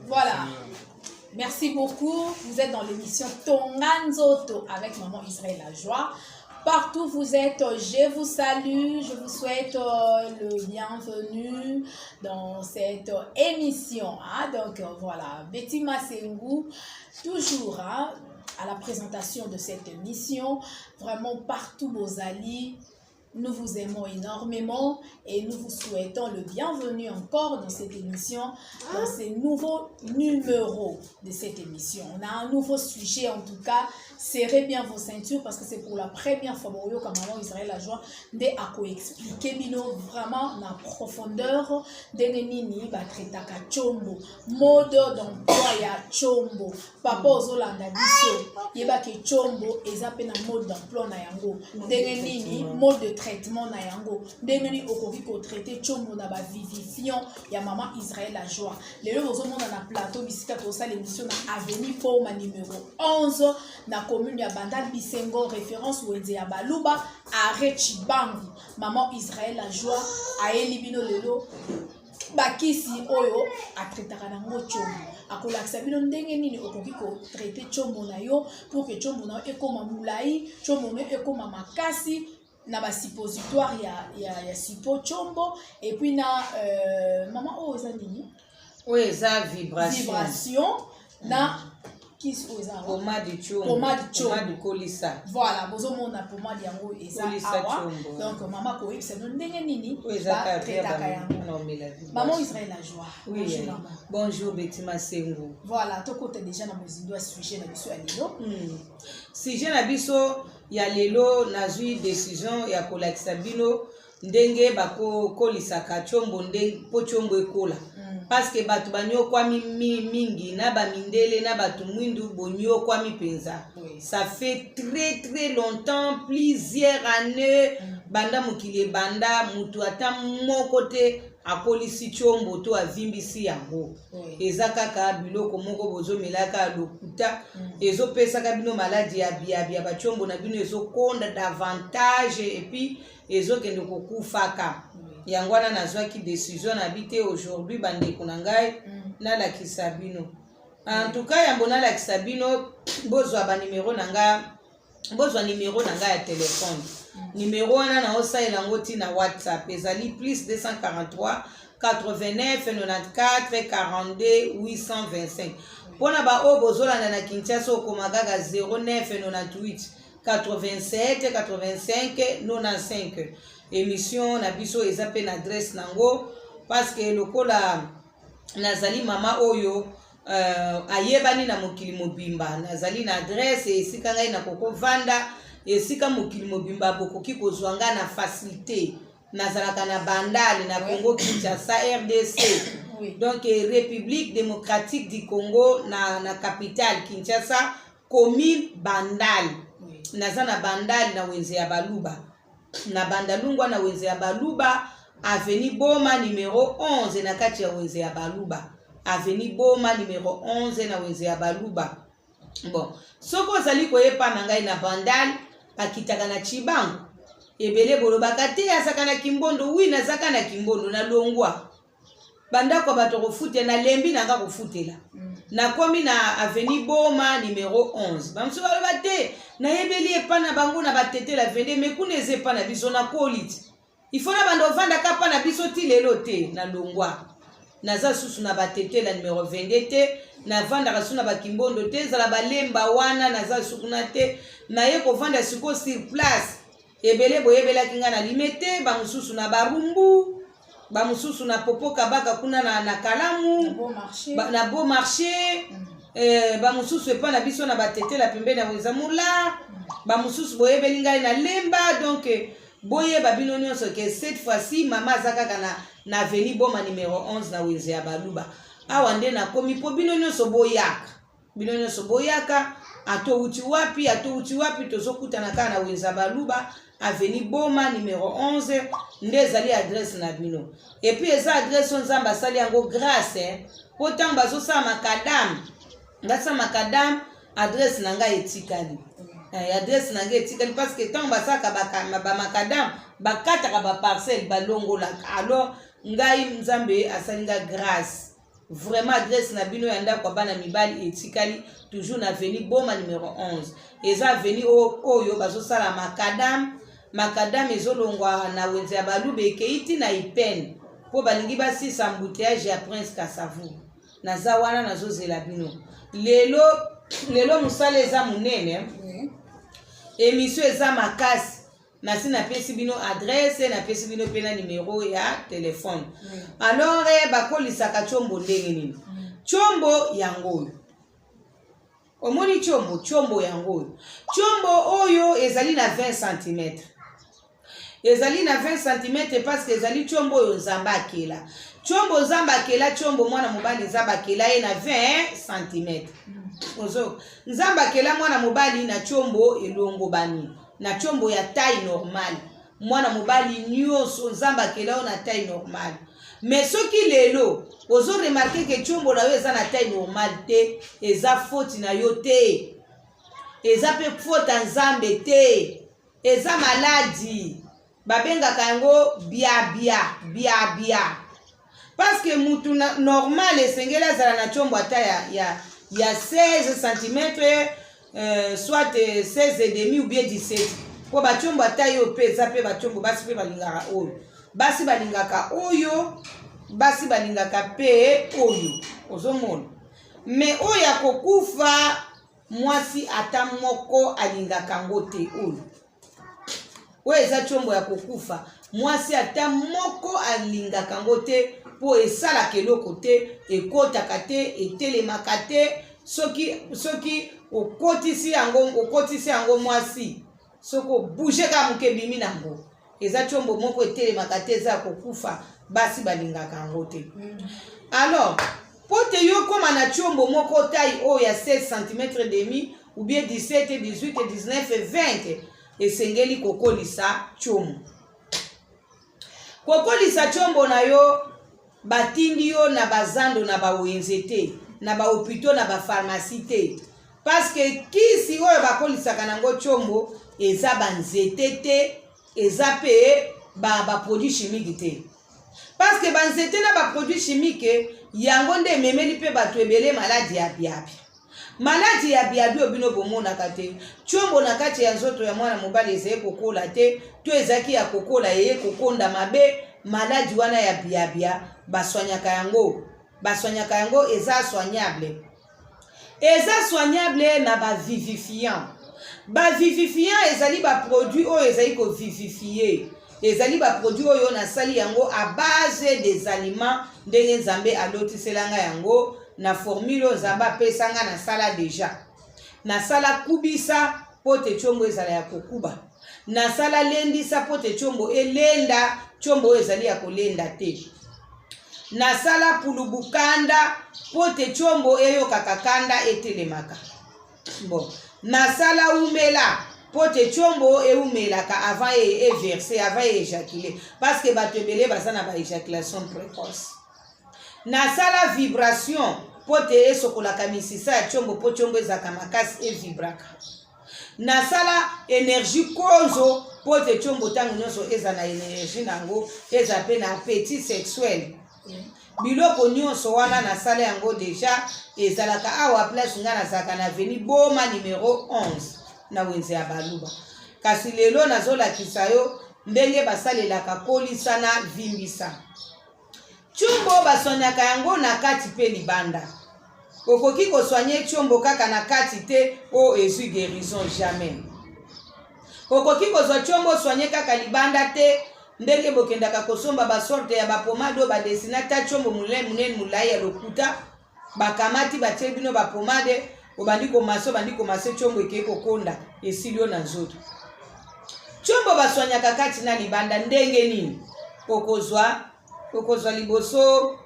Voilà. Merci beaucoup. Vous êtes dans l'émission Tonganzoto avec Maman Israël La Joie. Partout où vous êtes, je vous salue, je vous souhaite le bienvenue dans cette émission. Hein? Donc voilà, Betty Massengou, toujours hein, à la présentation de cette émission. Vraiment partout vos alliés. Nous vous aimons énormément et nous vous souhaitons le bienvenu encore dans cette émission, dans ces nouveaux numéros de cette émission. On a un nouveau sujet en tout cas. Serrez bien vos ceintures parce que c'est pour la première fois que Maman Israël La Joie de expliquer vraiment en profondeur de nini batretaka chombo mode d'emploi ya chombo papa ozolanda biso yeba ke chombo ezape na mode d'emploi na yango ndenge nini mode de traitement na yango ndenge nini okoki ko traiter chombo na ba vivifiant ya Maman Israël La Joie lelo ozomona na plateau bisika to sa l'émission na avenue Poma numéro 11 na commune ya Bandal Bisengo référence Wenze ya Baluba arrêt Chibangu Maman Israël La Joie a elibino lelo bakisi oyo atretaka nango chombo akolakisa bino ndenge nini okoki ko traiter chombo na yo pour que chombo na yo ekoma mulai chombo na yo ekoma makasi na ba suppositoire ya sipo chombo et puis na maman o za nini o za vibration na pomade de kolisa. Voilà, bozomona pomade yango eza awa. Donc maman ko yebisa ndenge nini ba tretaka yango. Maman Israël La Joie. Oui, bonjour maman. Bonjour Betty Massengou. Voilà, tokota déjà na mozindo sujet na biso ya lelo. Sujet na biso ya lelo nazui décision ya kolakisa bino ndenge bako kolisaka chombo ndenge po chombo ekola. Parce que batu banyo kwa mingi na ba mindele na batu mwindu bonyo kwa penza. Ça fait très longtemps, plusieurs années banda mukile banda mutu ata moko te akolisi chombo to avimbisi yango. Eza kaka biloko moko bozomelaka lokuta ezo pesa ka bino maladie ya bia ba chombo na bino ezo konda davantage et puis ezo kende kokufaka. Yangwana nazwaki décision habité aujourd'hui bande kunangai na la kisabino. En tout cas yambona la kisabino bozwa ba numéro nanga bozwa numéro nanga ya téléphone. Numéro wana na osaela ngoti na WhatsApp ezali plus 243 89 94 42 825. Pona ba o bozolanda na Kinshasa okomagaga 0998 87 85 95. Émission na biso ezape na adresse nango parce que lokola nazali mama oyo ayebani na mokili mobimba nazali na adresse esika ngai na koko vanda esika mokili mobimba bokoki kozwanga na facilité nazalaka na Bandal na Congo Kinshasa RDC. Donc République démocratique du Congo na capitale Kinshasa commune Bandal. Nazana Bandal na Wenze ya Baluba. Na Bandalungwa na Wenze ya Baluba avenue Boma numéro 11 na kati ya Wenze ya Baluba avenue Boma numéro 11 na Wenze ya Baluba. Bon soko zali koyepa na ngai na Bandal akitaka na Chibangu ebele bolobaka te azaka na Kimbondo wi nazaka na Kimbondo na Longwa banda kwa bato kofute na lembi nanga kofutela na komi na avenue Boma numéro 11 bamso baloba te na yebeli epa na bango na batete la vende me kuneze pa na biso na koliti ifona bando vanda kapa na biso ti lelo te na Longwa naza susu na batete la numéro 22 te na vanda kasuna ba Kimbondo te zala balemba wana naza sukuna te na ye ko vanda siko sur place ebele boyebela kinga na limete ba mususu na barumbu ba mususu na popo kabaka kuna na Kalamu na Beau Marché ba mususu epa na biso na batete la pembe na Wezamula ba mususu boyebeli ngai na Lemba. Donc boye ba bino nyonso que cette fois-ci mama zakaka na avenue Boma numéro 11 na Wenze ya Baluba awa nde na komi po bino nyonso boyaka ato uti wapi tozokutana kana na Wenze ya Baluba avenue Boma numéro 11 nde zali adresse na bino. Et puis eza adresse nzamba sali yango grâce potant bazo sa makadam ngasa makadam adresse nanga etikali adresse nanga etikali parce que tant basaka ba makadam bakata ka ba parcelle balongola alors ngai nzambe asalinga grâce vraiment adresse na bino ya ndako bana mibali etikali toujours na avenue Boma numéro 11 eza avenue oyo bazosala makadam ezolongwa na wenze ya balube ekeiti na ipene po balingi basisa embouteillage ya Prince Kasavu naza wana nazozela bino lelo musala eza munene émission eza makasi nasi napesi bino adresse napesi bino pe na numero ya telefone alors bakolisaka chombo ndenge nini chombo yango oyo omoni chombo yango oyo chombo oyo ezali na 20 cm ezali na 20 cm parce que ezali chombo oyo nzamba akela chombo nzamba akela chombo mwana mobali nzamba akela ye na 20 cm ozo nzamba akela mwana mobali na chombo elongo bani na chombo ya taille normale mwana mobali nyonso nzamba akela na taille normale mais soki lelo ozo remarquer que chombo na yo eza na taille normale te eza faute na yo te eza pe faute nzambe te eza maladie babengaka yango bia parce que mutu normal esengeli azala na chombo ata ya 16 cm soit 16 et demi ou bien 17 po bachombo ata yo pe eza pe bachombo basi pe balingaka oyo basi balingaka pe oyo ozomona mais oyo ya kokufa mwasi ata moko alingaka ngo te oyo eza chombo ya kokufa mwasi ata moko alingaka ngo te po esalaka eloko te ekotaka te etelemaka te soki okotisi yango mwasi soki obouge ka moke bimi nango eza chombo moko etelemaka te eza kokufa basi balingaka yango te alors po te yo koma na chombo moko taille oyo ya 16 cm demi ou bien 17 18 19 20 esengeli kokolisa chombo na yo batindi yo na bazando na bawenze te na bahopito na bapharmacie te parce que kisi oyo bakolisaka nango chombo eza banzete te eza pe baproduit chimique te parce que banzete na baproduit chimique yango nde ememeli pe bato ebele maladi ya biabi obino bomonaka te chombo na kati ya nzoto ya mwana mobali ezali kokola te to ezaki ya kokola eye kokonda mabe maladi wana ya biabia baswanyaka yango eza soignable na bavivifiant ezali baproduit oyo ezali kovivifie ezali baproduit oyo nasali yango à base des aliments ndenge nzambe alotiselanga yango na formule nzambe apesanga nasala deja nasala kubisa po te chombo ezala ya kokuba nasala lendisa po te chombo elenda chombo oyo ezali ya kolenda te nasala pulubukanda po te chombo eyokaka kanda etelemaka bon nasala umela po te chombo eumelaka avant everser avant éjaculer parce que bato ebele baza na baéjaculation précoce nasala vibration po te esokolaka misisa ya chombo po chombo ezaka makasi evibraka nasala énergie konzo po te chombo ntango nyonso eza na énergie nango eza pe na appétit sexuel biloko nyonso wana nasala yango deja ezalaka awa place nga nazalaka na avenue Boma numéro 11 na wenze ya baluba kasi lelo nazolakisa yo ndenge basalelaka kolisa na vimbisa chombo basonyaka yango na kati pe libanda okoki koswanye chombo kaka na kati te o ezwi guérison jamais okoki kozwa chombo soigné kaka libanda te ndenge bokendaka kosomba basorte ya bapomade oyo badesinata chombo munene mulai ya lokuta bakamati batie bino bapomade obandi komase chombo ekei kokonda esili yo na nzoto chombo baswanyaka kati na libanda ndenge nini okozwa liboso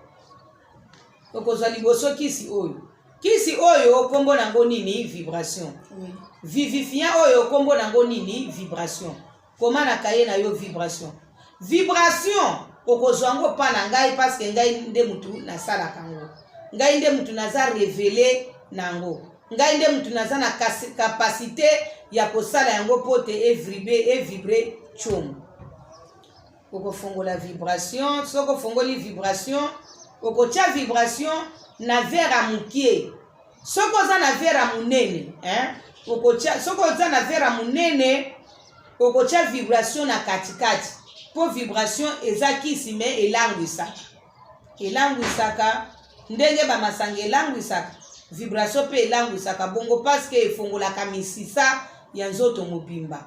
kisi oyo kombo nango nini vibration vivifiant oyo kombo nango nini vibration koma na kaye na yo vibration okozwa ngo pa na ngai parce que ngai nde mutu nasalaka ngo ngai nde mutu naza révélé nango ngai nde mutu naza na capacité ya kosala yango pote vibre chombo okofongola vibration soko fongoli vibration okotia vibration na verre à mokie. Soko oza na verre à munene, okotia soko oza na verre à munene, okotia vibration na katikati. Po vibration ezakisi me elangwisaka. Elangwisaka ndenge ba masanga elangwisaka. Vibration pe elangwisaka bongo parce que efongolaka misisa ya nzoto mobimba.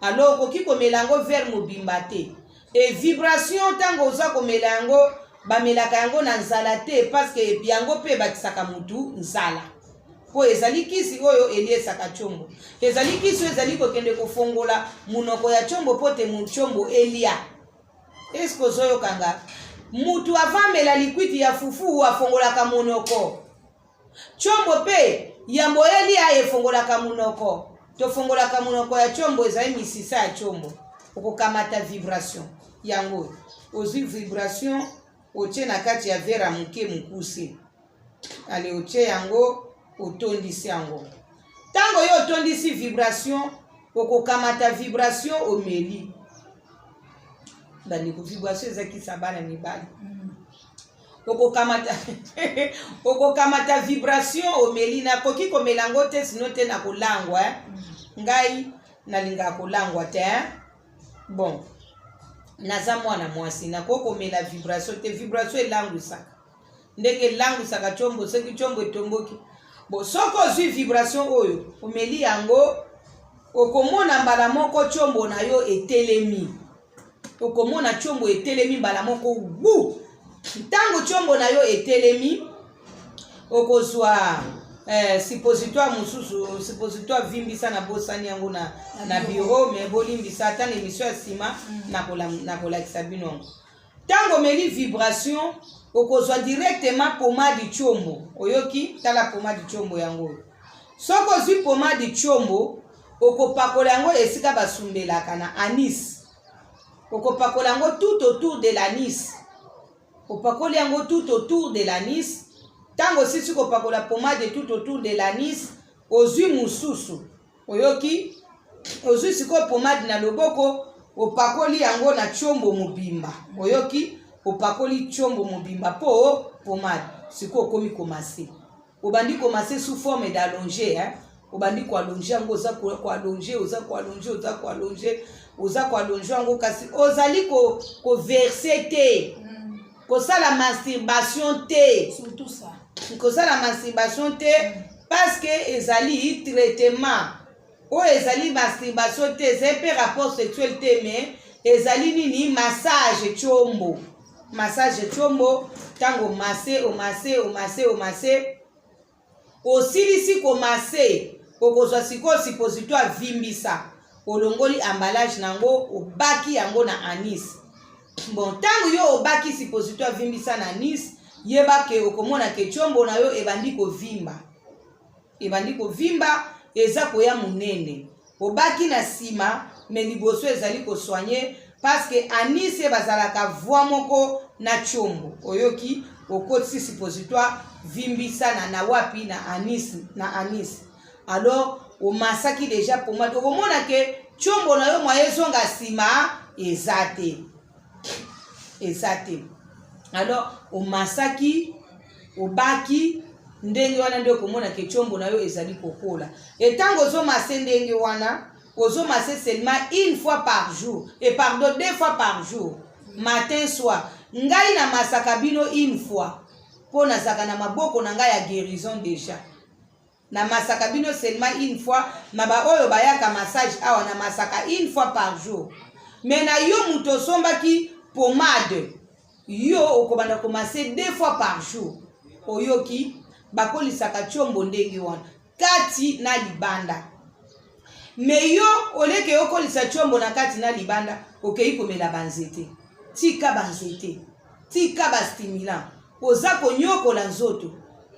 Alors okoki komela yango verre mobimba te. Et vibration tango oza komela yango bamelaka yango na nzala te parce que yango pe bakisaka mutu nzala. Po ezali kisi oyo eliesaka chombo. Ezali kisi ezali kokende kofongola munoko ya chombo pote muchombo elia. Esko zoyo kanga mutu avamela likwiti ya fufu afongolaka munoko. Chombo pe yambo elia efongolaka munoko. Tofongolaka munoko ya chombo ezali misisa ya chombo. Okokamata vibration yango. Ozi vibration oche na kati ya vera muke mukuse. Ale oche yango otondisi yango. Tango yo otondisi vibration, okokamata vibration omeli. Bandeko vibration ezaki sabana mibali. Okokamata vibration omeli na koki komelango te sino te na kolangwa. Ngai nalinga kolangwa te. Bon. Naza mwana mwasi na kokomela vibration te vibration elangwisaka. Ndenge elangwisaka chombo seki chombo etomboki. Bon, soko zui vibration oyo, omeli yango, okomona mbala moko chombo na yo etelemi. Okomona chombo etelemi mbala moko wu. Tango chombo na yo etelemi, okozwa suppositoire mususu, suppositoire vimbisa na bosani yango na bureau, me bolimbisa ata na émission ya sima na kolakisa bino. Tango meli vibration, okozwa directement pomade chombo. Oyoki tala pomade chombo yango. Soko zwi pomade chombo, okopakola yango esika basumbelaka na anis. Okopakola yango tout autour de l'anis. Opakoli yango tout autour de l'anis. Tango sisi kopakola pomade tout autour de l'anis, ozwi mususu. Oyoki ozwi siko pomade na loboko, opakoli yango na chombo mobimba. Oyoki opakoli chombo mobimba po pomade siko komi komase. Obandi komase sous forme d'allonger, obandi ko allonger yango oza ko allonger, oza ko allonger, oza ko allonger, oza ko allonger yango kasi ozali ko verser te. Ko ça la masturbation te. Surtout ça. Ko ça la masturbation te parce que ezali traitement. O ezali masturbation te, c'est pas rapport sexuel te mais ezali nini massage chombo. Massage chombo tango masse omase osilisi ko masse okozwa siko suppositoire vimbisa olongoli emballage nango obaki yango na anis. Bon tango yo obaki suppositoire vimbisa na anis yeba ke okomona ke chombo na yo ebandi ko vimba eza koya munene obaki na sima me liboso ezali ko soigner parce que anis e bazalaka voix moko na chombo oyoki okotisi suppositoire vimbisa na wapi na anis alors o masaki déjà pomade okomona ke chombo na yo mwa ezonga sima ezate alors o masaki obaki ndenge wana ndio komona ke chombo na yo ezali kokola etango zo mase ndenge wana ozo masser seulement une fois par jour et pardon 2 fois par jour matin soir ngai na masaka bino une fois po na saka na maboko na ngai ya guérison déjà na masaka bino seulement une fois maba oyo bayaka massage awa na masaka une fois par jour mais na yo muto sombaki pomade yo okobanda komasser 2 fois par jour oyoki bakolisaka chombo ndenge wana kati na libanda. Mais yo oleke yo kolisa chombo na kati na libanda okei komela banzete tika banzete tika ba stimulant oza konyokola nzoto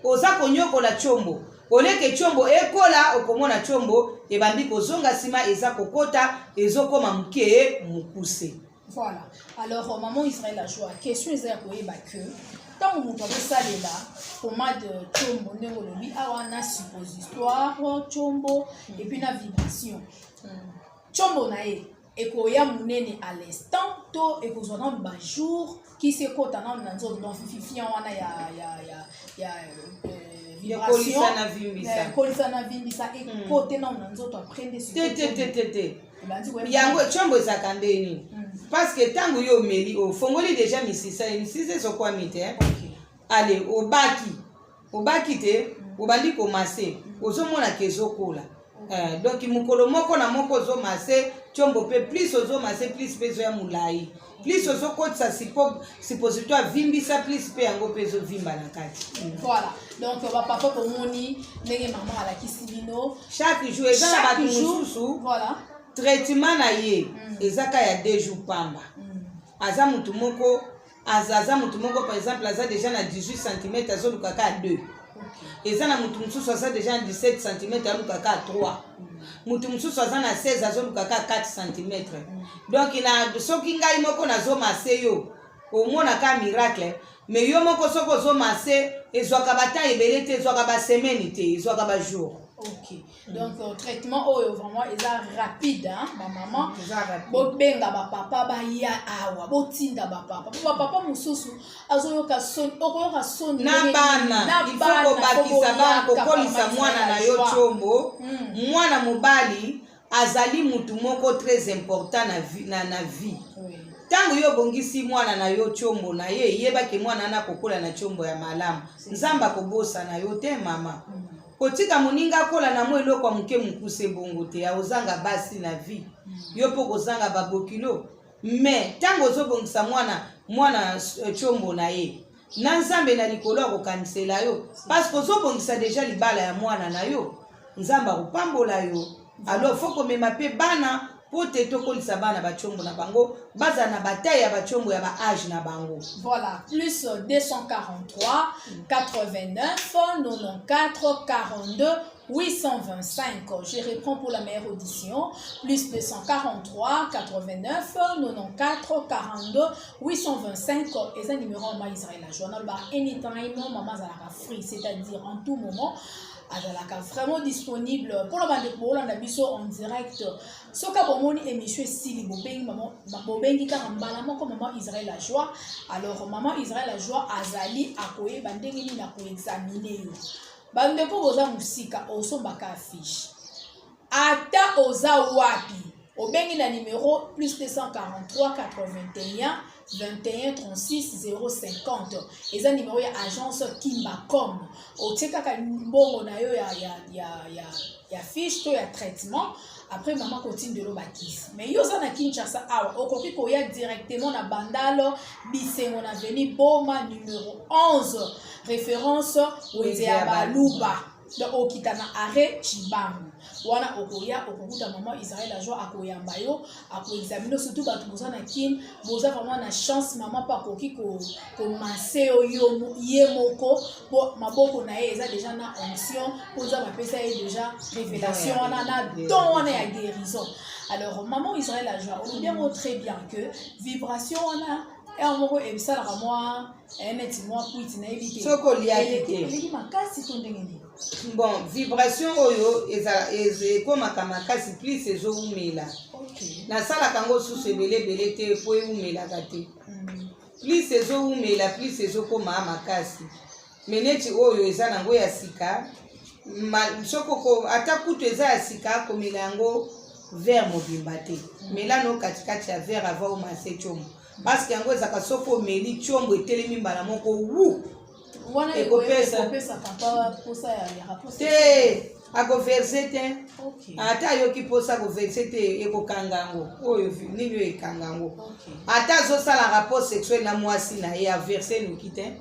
oza konyokola chombo oleke chombo ekola okomona chombo ebandi kozonga sima eza kokota ezokoma muke mukuse. Voilà. Alors maman Israël la joie question eza koyeba que tant muto akosalela pomade chombo ndenge olobi awa na suppositoire chombo et puis na vibration chombo na ye ekoya munene à l'instant to ekozona ba jour qui se kota na nzoto donc fifian wana ya vibration kolisa na vimbisa ekote na nzoto aprendre sur te yango chombo ezaka ndeni parce que tango yo meli ofongoli déjà misisa ezokwami te allez obaki te obandi komase ozomona ke ezokola donc mokolo moko na moko ozomase chombo pe plus ozomase plus mpe ezoya molai plus ozokotisa suppositoire vimbisa plus mpe yango mpe ezovimba na kati. Voilà, donc bapapa komoni ndenge mama alakisi bino chaque jour eza na bato mosusu traitement na ye ezaka ya 2 jours pamba aza mutu moko par exemple aza déjà na 18 cm azolukaka à 2 eza na mutu mosusu aza déjà na 17 cm alukaka à 3 mutu mosusu aza na 16 azolukaka à 4 cm donc soki ngai moko nazomase yo omonaka miracle mais yo moko soki ozomase ezwaka bata ebele te ezwaka basemaine te ezwaka bajour. Ok, donc traitement vraiment est rapide, hein, ma maman. Bobenga ba papa ba ya awa, botinda ba papa mususu azoyoka soni, okoyoka soni na bana. Il faut ko bakisa bana kokolisa mwana na yo chombo. Mwana mobali azali mutu moko très important na vie. Tango yo bongisi mwana na yo chombo na ye yebaki mwana na kokola na chombo ya malamu. Nzamba kobosa na yo te mama. Kotika muninga kola na mwe eloko muke mukuse bongo te ya ozanga basi na vie yo po kozanga babokilo mais tango ozobongisa mwana chombo na ye na nzambe na likolo akokanisela yo parce que ozobongisa déjà libala ya mwana na yo nzamba kopambola yo alors faut komema pe bana po te tokolisa bana bachombo na bango baza na bataille ya bachombo ya ba âge na bango. Voilà, plus 243 89 94 42 825. Je reprends pour la meilleure audition. Plus 243 89 94 42 825. Et ça numéro en Israël. La journal bar anytime maman zalaka free, c'est-à-dire en tout moment. Azalaka vraiment disponible pour le bande pour la biso en direct. Soka bomoni émission sili bobengi maman bobengi ka mbala moko maman Israël la joie. Alors maman Israël la joie azali akoye bandenge ni na ko examiner yo. Bande ko boza musika osombaka affiche. Ata oza wapi. Obengi na numéro plus 243 81 21 36 050. Et ça numéro ya agence Kimbacom. O teka ka mbongo na yo ya fiche to ya traitement. Après maman continue de l'obakis. Mais yo za na Kinshasa awa okoki koya directement na Bandalo Bisengo na Avenue Boma numéro 11. Référence Wezea Baluba. Donc okitana arrêt Chibangu. Wana okoya okokuta maman Israël la joie akoyamba yo akoexaminer surtout batu boza na kin boza vraiment na chance maman pa koki ko maseo yo yemoko po maboko na ye eza déjà na onction poza mapesa ye déjà révélation na don wana ya guérison. Alors maman Israël la joie on bien très bien que vibration wana et on moko e bisala ka moi net moi puit na éviter soko liaki te makasi to ndenge. Bon, vibration oyo ekomaka makasi plus ezoumela. Nasalaka ngo susu ebele te po eumelaka te. Plus ezoumela plus ezokoma makasi. Meneti oyo eza nango ya sika. Sokoko ata kutu eza ya sika komela yango vers mobimba te. Melano katikati ya vers avant omase chombo. Parce que yango ezaka soko meli chombo etelemi mbala moko wu. Wana ekopesa papa posa ya rapport te akoverse te ata yoki posa koverse te ekokangango oyo nini yo ekangango ata azosala rapport sexuel na mwasi na ye averse noki te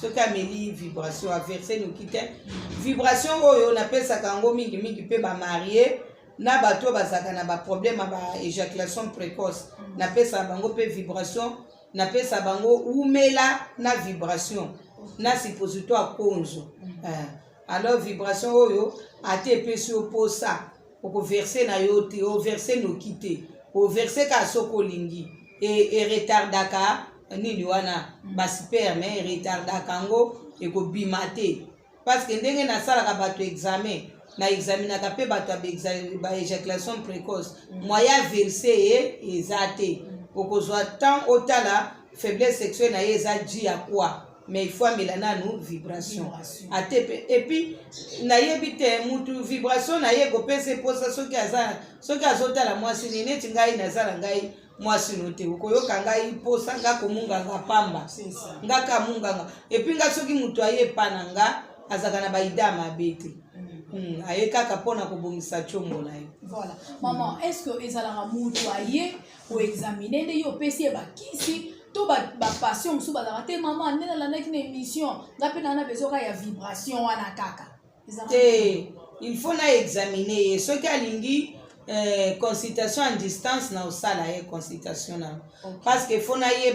soki ameli vibration averse noki te vibration oyo napesaka yango mingi mpe bamarie na bato bazaka na baproblème ya baéjaculation précoce napesa bango mpe vibration napesa bango umela na vibration na suppositoire konzo. Alors vibration oyo ate epesi oposa okoverse na yo te overse noki te overse ka soko lingi e retardaka nini wana basperme retardaka ngo ekobima te parce que ndenge nasalaka bato examen na examinaka mpe bato ba éjaculation précoce moyen verse eza te okozwa tant otala faiblesse sexuelle na ye eza dû ya quoi mais il faut amela nanu vibration ate pe et puis nayebi te mutu vibration na ye kopesa eposa soki azotala mwasi ni neti ngai nazala ngai mwasi no te okoyoka ngai posa nga komunganga pamba nga kamunganga et puis nga soki mutu aye pana nga azaka na baida mabe te aye kaka mpona kobongisa chombo na ye. Voilà. Maman, est-ce que ezalaka mutu aye oexamine nde yo opesi ye bakisi to bapassion mosusu bazalaka te mama nde nalandaki na émission nga mpe nana besoka ya vibration wana kaka te il faut na examine ye soki alingi consultation en distance na osala ye consultation na parce que faut na ye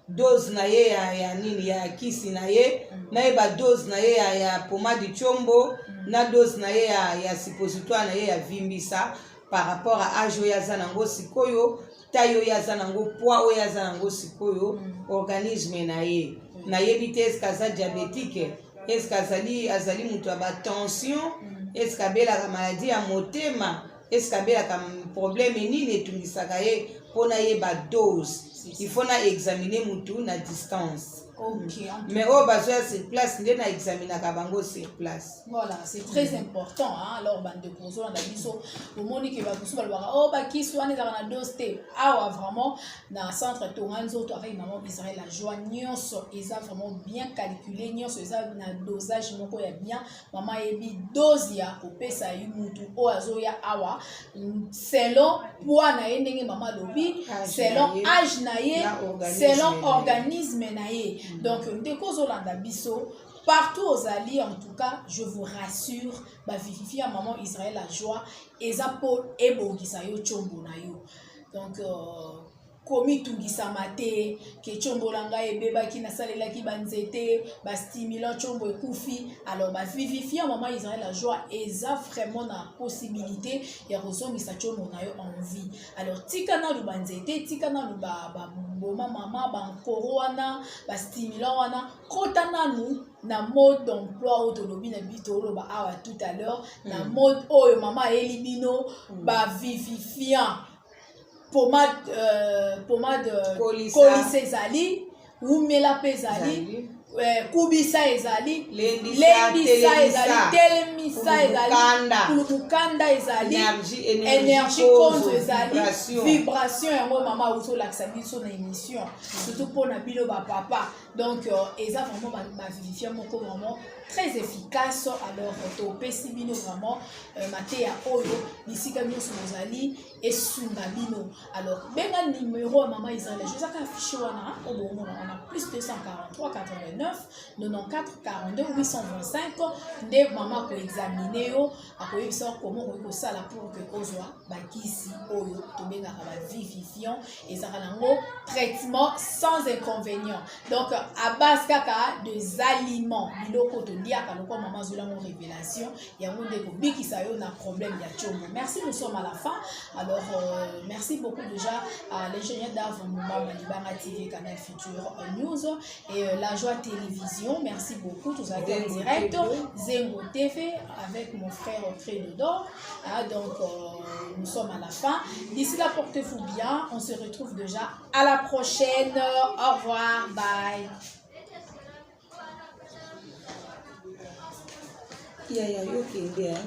dose na ye ya nini ya kisi na ye na ye dose na ye ya pomade chombo na dose na ye ya suppositoire na ye ya vimbisa par rapport à âge oyo aza nango sikoyo taille oyo aza nango poids oyo aza nango sikoyo organisme na ye nayebi te eske aza diabétique eske azali mutu ya batension eske abelaka maladie ya motema eske abelaka problème nini etungisaka ye mpona yeba dose il faut na examiner mutu na distance. Okay. Mais au besoin sur place, il y a examiné à Kabango sur place. Voilà, c'est très important. Hein? Alors, bande de poso, on a dit ça. Au monde qui va vous soulever, oh, bah, qui soit né dans la dose, ah, vraiment, dans le centre Toranzo, avec maman Israël, la joie, nyonso, ils ont vraiment bien calculé, nyonso, ils ont un dosage, mon ko ya bien, maman ebi dose ya, au pesa yu mutu, o azo ya awa, selon poids na ye, ndenge maman lobi, selon âge na ye, selon organisme na ye. Donc, partout aux alliés, en tout cas, je vous rassure, vivifier à maman Israël la joie, et ça pour ebogisayo chombo na yo. Donc, komi tungisamate, ke chombo langa ebeba ki nasalela ki banzete, stimulant chombo ekufi, alors vivifier à maman Israël la joie, et ça vraiment la possibilité, ya resomisa chombo na yo en vie. Alors, tikana lu banzete, tikana lu boma mama, bankoro wana, stimulant wana, kotana nu, na mode d'emploi autonomie na bitolo ba awa tout à l'heure, na mode oyo mama elibino, vivifiant. Pomade kolisa ezali umela pe ezali kubisa ezali lendisa ezali telemisa ezali kulukanda ezali énergie contre ezali vibration yango mama uzolakisa biso na émission surtout mpona bino bapapa donc eza vraiment bavivifiant moko vraiment très efficace. Alors topesi bino vraiment mateya oyo bisika nyonso bozali esunga bino. Alors benga numéro ya mama Israël jozaka affiché wana obomona wana plus 243 89 94 42 825 nde mama koexamine yo akoyebisa comment okosala pour que kozwa bakisi oyo tobengaka bavivifiant ezaka nango traitement sans inconvénient. Donc à base kaka des aliments biloko toliaka loko mama zolango révélation yango ndeko bikisa yo na problème ya chombo. Merci, nous sommes à la fin. Alors merci beaucoup déjà à l'ingénieur d'Avre Mouma Malibanga TV Canal Futur News et La Joie Télévision. Merci beaucoup, tous à en direct. Zengo TV avec mon frère Crédodor. Donc nous sommes à la fin. D'ici là, portez-vous bien. On se retrouve déjà à la prochaine. Au revoir. Bye. Yeah, okay, yeah.